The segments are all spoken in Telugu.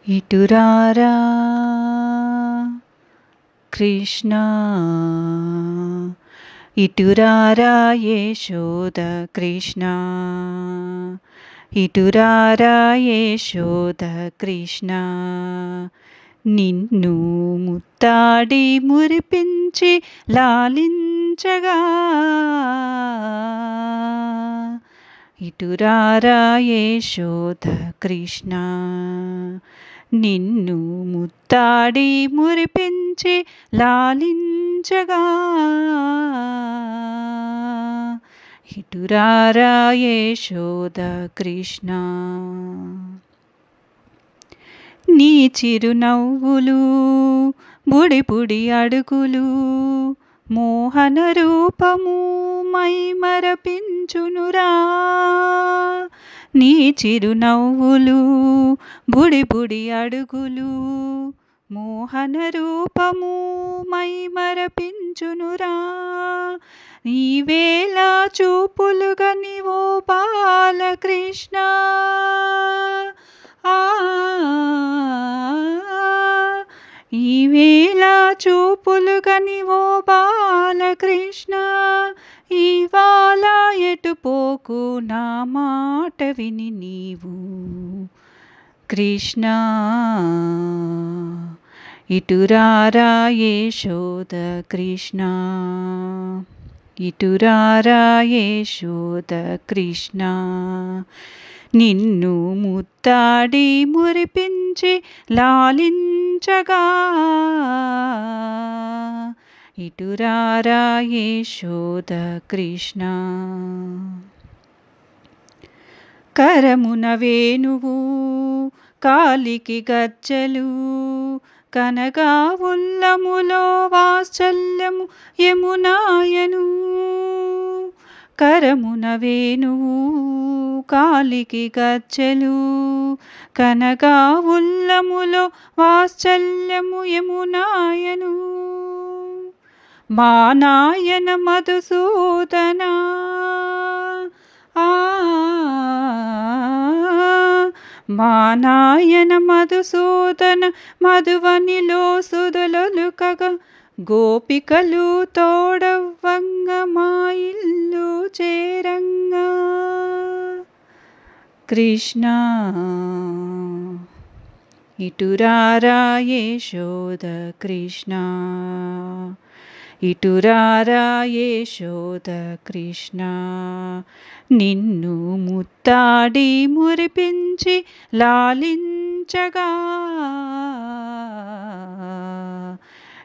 ఇటురారా కృష్ణ, ఇటురారా యశోద కృష్ణ, ఇటురారా యశోద కృష్ణ. నిన్ను ముత్తాడి మురిపించి లాలించగా, ఇటురారా యశోద కృష్ణ. నిన్ను ముత్తాడి మురిపించి లాలించగా, ఇటురారా యశోద కృష్ణ. నీ చిరునవ్వులు బుడి బుడి అడుగులు మోహన రూపము మై మరపించునురా. నీ చిరునవ్వులు బుడి బుడి అడుగులు మోహన రూపము మై మరపించునురా. ఈవేళ చూపులుగని ఓ బాలకృష్ణ, ఈవేళ చూపులుగని ఓ బాలకృష్ణ. ఇవాళ ఎటుపోకు నా మాట విని నీవు కృష్ణ. ఇటురారా యశోద కృష్ణ, ఇటురారా యశోద కృష్ణ. నిన్ను ముత్తాడి మురిపించి లాలించగా, ఇటురారా యశోద కృష్ణ. కరమున వేణువు కాలికి గజ్జలు కనగా ఉల్లములో వాత్సల్యము యమునాయను. కరమున వేణువు కాలికి గజ్జలు కనగా ఉల్లములో వాత్సల్యము యమునాయను. మా నాయన మధుసూదన, మా నాయన మధుసూదన మధువనిలో సుధలొలుకగా గోపికలు తోడవ్వంగ మా ఇల్లు చేరంగా. కృష్ణ ఇటురారా యశోద కృష్ణ, ఇటురారా యశోద కృష్ణ. నిన్ను ముత్తాడి మురిపించి లాలించగా,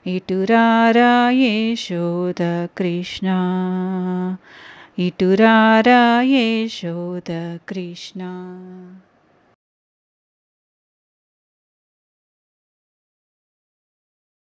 ఇటురారా యశోద కృష్ణ, ఇటురారా యశోద కృష్ణ.